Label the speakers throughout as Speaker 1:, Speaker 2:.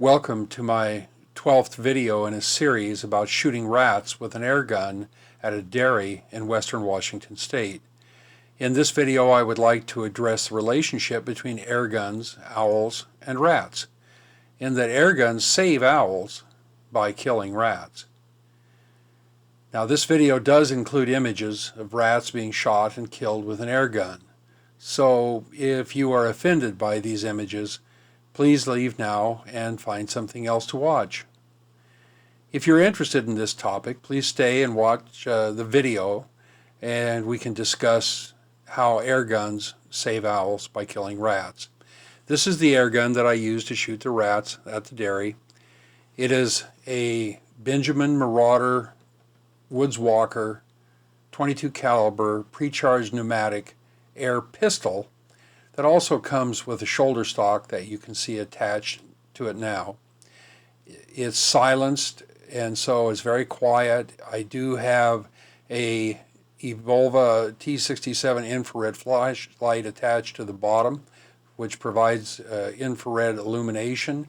Speaker 1: Welcome to my 12th video in a series about shooting rats with an air gun at a dairy in western Washington state. In this video I would like to address the relationship between air guns, owls, and rats, in that air guns save owls by killing rats. Now this video does include images of rats being shot and killed with an air gun, so if you are offended by these images, please leave now and find something else to watch. If you're interested in this topic, please stay and watch the video and we can discuss how air guns save owls by killing rats. This is the air gun that I use to shoot the rats at the dairy. It is a Benjamin Marauder Woods Walker 22 caliber pre-charged pneumatic air pistol that also comes with a shoulder stock that you can see attached to it now. It's silenced and so it's very quiet. I do have a Evolva T67 infrared flashlight attached to the bottom, which provides infrared illumination.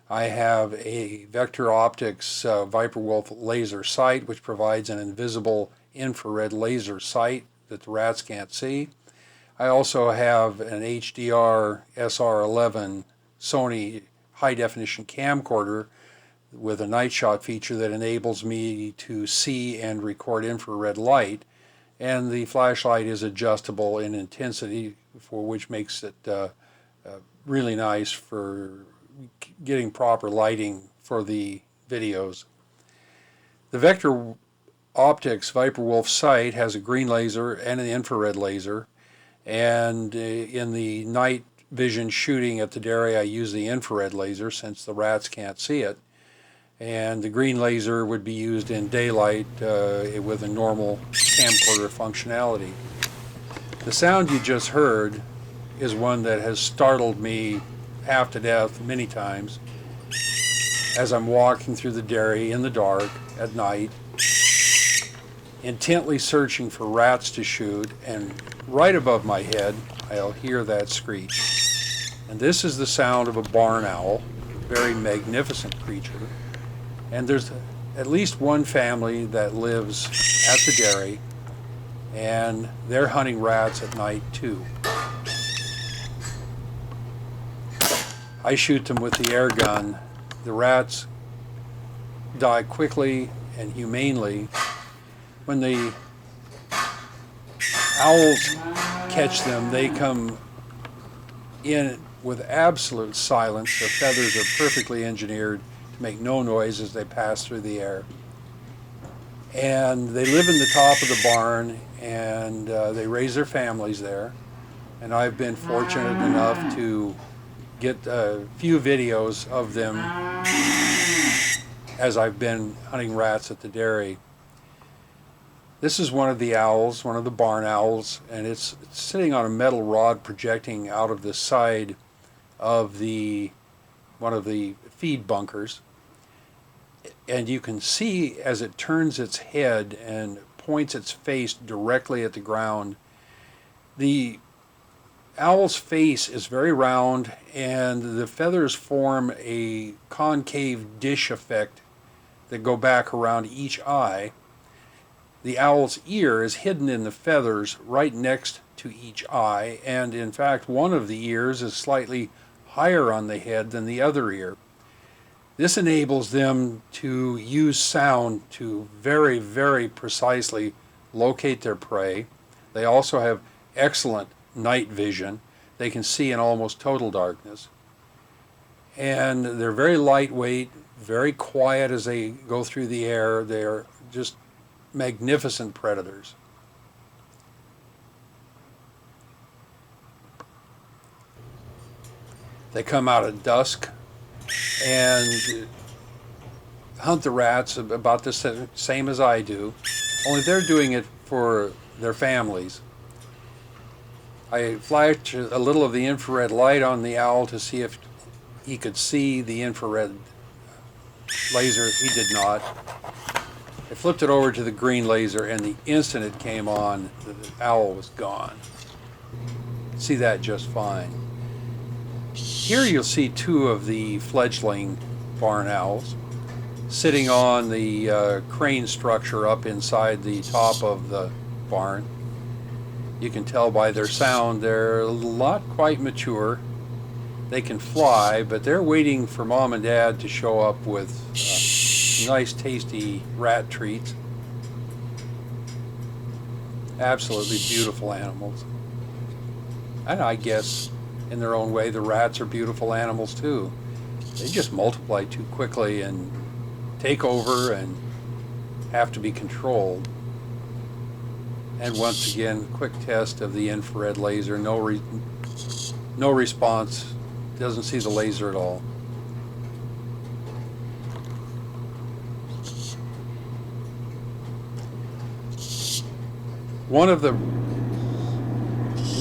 Speaker 1: I have a Vector Optics Viper Wolf laser sight, which provides an invisible infrared laser sight that the rats can't see. I also have an HDR SR11 Sony high-definition camcorder with a night shot feature that enables me to see and record infrared light, and the flashlight is adjustable in intensity, for which makes it really nice for getting proper lighting for the videos. The Vector Optics Viper Wolf sight has a green laser and an infrared laser, and in the night vision shooting at the dairy I use the infrared laser since the rats can't see it, and the green laser would be used in daylight with a normal camcorder functionality. The sound you just heard is one that has startled me half to death many times as I'm walking through the dairy in the dark at night, intently searching for rats to shoot, and right above my head I'll hear that screech. And this is the sound of a barn owl, a very magnificent creature, and there's at least one family that lives at the dairy and they're hunting rats at night too. I shoot them with the air gun. The rats die quickly and humanely. When the owls catch them, they come in with absolute silence. Their feathers are perfectly engineered to make no noise as they pass through the air. And they live in the top of the barn, and they raise their families there. And I've been fortunate enough to get a few videos of them as I've been hunting rats at the dairy. This is one of the owls, one of the barn owls, and it's sitting on a metal rod projecting out of the side of one of the feed bunkers. And you can see as it turns its head and points its face directly at the ground, the owl's face is very round and the feathers form a concave dish effect that go back around each eye. The owl's ear is hidden in the feathers right next to each eye, and in fact one of the ears is slightly higher on the head than the other ear. This enables them to use sound to very, very precisely locate their prey. They also have excellent night vision. They can see in almost total darkness. And they're very lightweight, very quiet as they go through the air. They're just magnificent predators. They come out at dusk and hunt the rats about the same as I do, only they're doing it for their families. I flashed a little of the infrared light on the owl to see if he could see the infrared laser. He did not. I flipped it over to the green laser, and the instant it came on, the owl was gone. See that just fine. Here you'll see two of the fledgling barn owls, sitting on the crane structure up inside the top of the barn. You can tell by their sound they're not quite mature. They can fly, but they're waiting for mom and dad to show up with nice tasty rat treats. Absolutely beautiful animals. And I guess in their own way the rats are beautiful animals too. They just multiply too quickly and take over and have to be controlled. And once again, quick test of the infrared laser. No response. Doesn't see the laser at all. One of the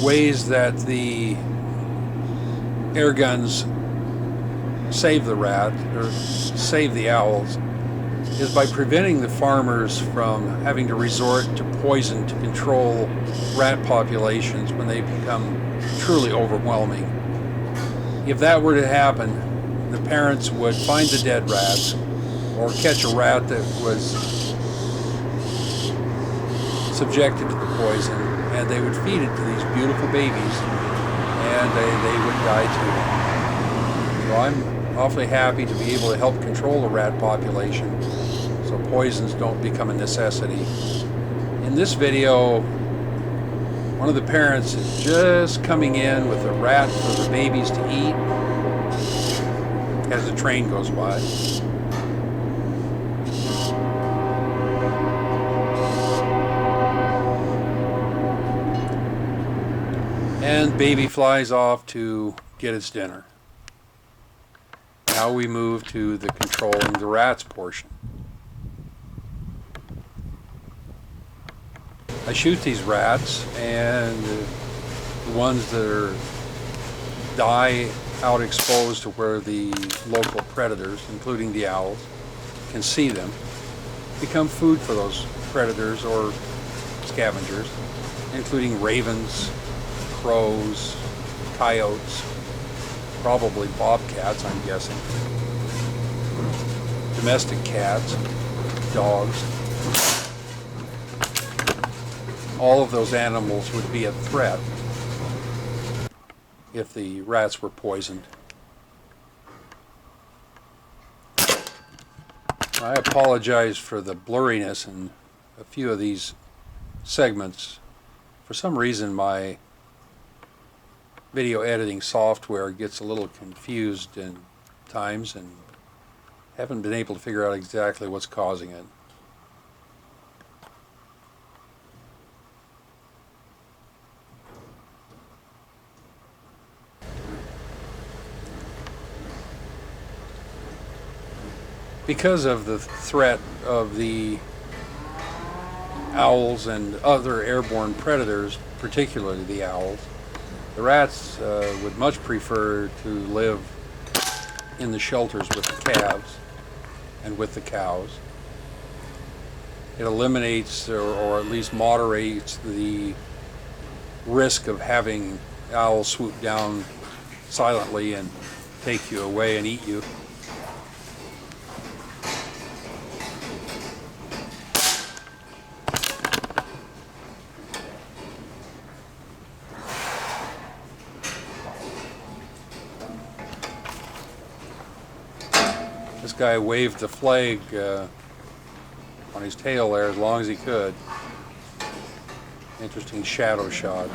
Speaker 1: ways that the Airguns save the rat, or save the owls, is by preventing the farmers from having to resort to poison to control rat populations when they become truly overwhelming. If that were to happen, the parents would find the dead rats or catch a rat that was subjected to the poison, and they would feed it to these beautiful babies, and they would die too. So I'm awfully happy to be able to help control the rat population so poisons don't become a necessity. In this video, one of the parents is just coming in with a rat for the babies to eat as the train goes by. And baby flies off to get its dinner. Now we move to the controlling the rats portion. I shoot these rats, and the ones that die out exposed to where the local predators, including the owls, can see them, become food for those predators or scavengers, including ravens, crows, coyotes, probably bobcats, I'm guessing, domestic cats, dogs. All of those animals would be a threat if the rats were poisoned. I apologize for the blurriness in a few of these segments. For some reason my video editing software gets a little confused in times, and haven't been able to figure out exactly what's causing it. Because of the threat of the owls and other airborne predators, particularly the owls, the rats would much prefer to live in the shelters with the calves and with the cows. It eliminates or at least moderates the risk of having owls swoop down silently and take you away and eat you. This guy waved the flag on his tail there as long as he could. Interesting shadow shot.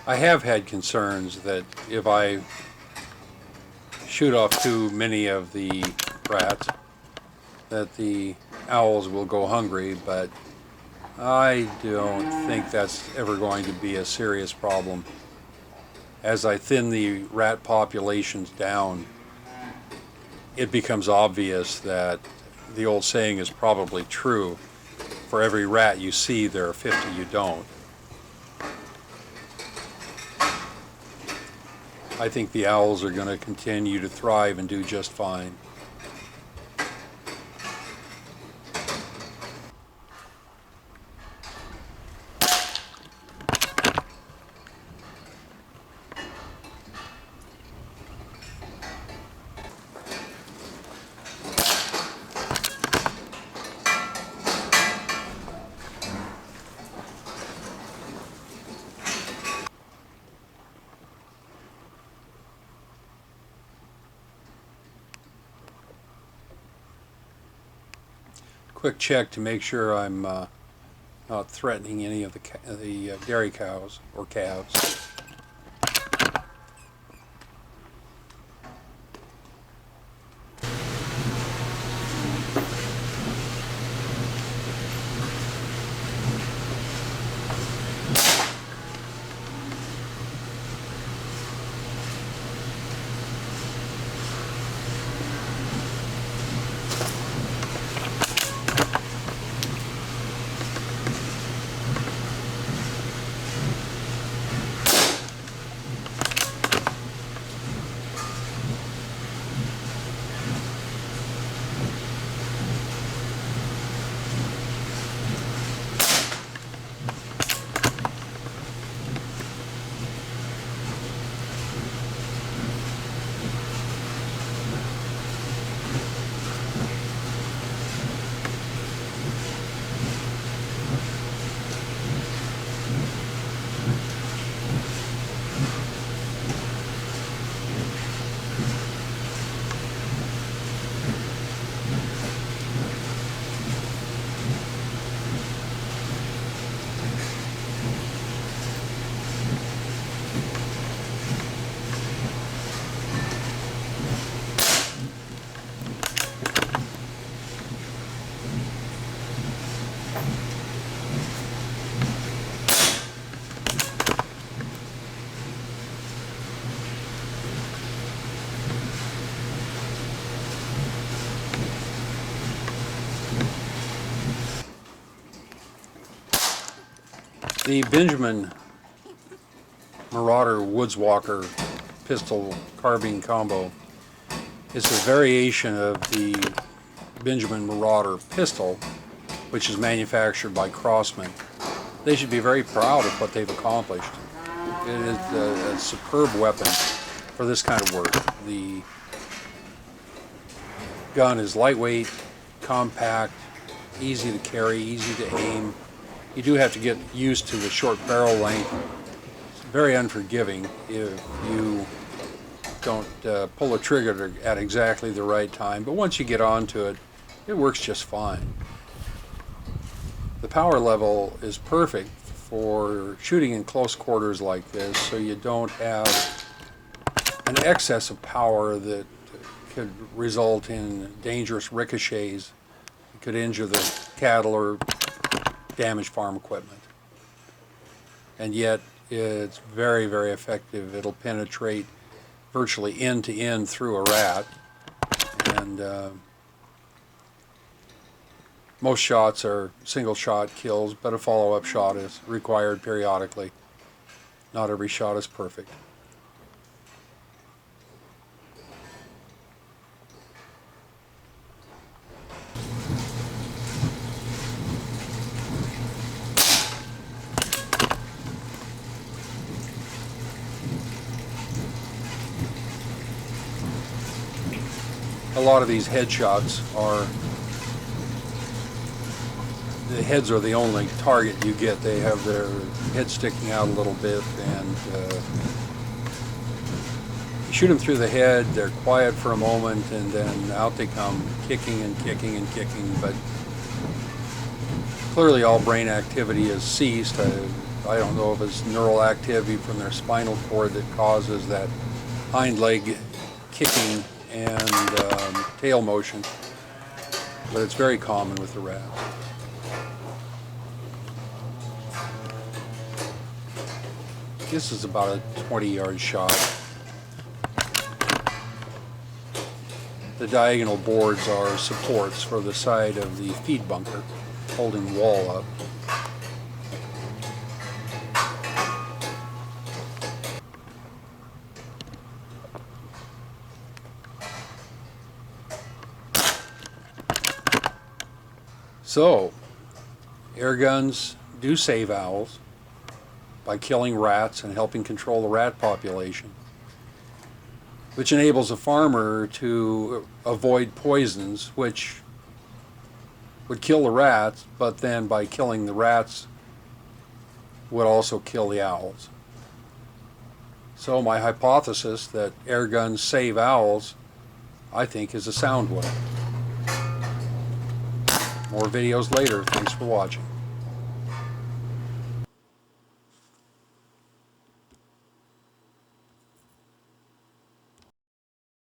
Speaker 1: I have had concerns that if I shoot off too many of the rats, that the owls will go hungry, but I don't think that's ever going to be a serious problem. As I thin the rat populations down, it becomes obvious that the old saying is probably true, for every rat you see, there are 50 you don't. I think the owls are going to continue to thrive and do just fine. Quick check to make sure I'm not threatening any of the dairy cows or calves. The Benjamin Marauder Woodswalker pistol carbine combo is a variation of the Benjamin Marauder pistol, which is manufactured by Crosman. They should be very proud of what they've accomplished. It is a superb weapon for this kind of work. The gun is lightweight, compact, easy to carry, easy to aim. You do have to get used to the short barrel length. It's very unforgiving if you don't pull the trigger at exactly the right time, but once you get onto it, it works just fine. The power level is perfect for shooting in close quarters like this, so you don't have an excess of power that could result in dangerous ricochets. It could injure the cattle or damage farm equipment. And yet it's very, very effective. It'll penetrate virtually end to end through a rat, and most shots are single shot kills, but a follow-up shot is required periodically. Not every shot is perfect. A lot of these headshots are, the heads are the only target you get. They have their head sticking out a little bit, and you shoot them through the head, they're quiet for a moment, and then out they come, kicking and kicking and kicking, but clearly all brain activity has ceased. I don't know if it's neural activity from their spinal cord that causes that hind leg kicking and tail motion, but it's very common with the rat. This is about a 20-yard shot. The diagonal boards are supports for the side of the feed bunker. holding the wall up. So, air guns do save owls by killing rats and helping control the rat population, which enables a farmer to avoid poisons which would kill the rats, but then by killing the rats would also kill the owls. So my hypothesis that air guns save owls, I think, is a sound one. More videos later. Thanks for watching.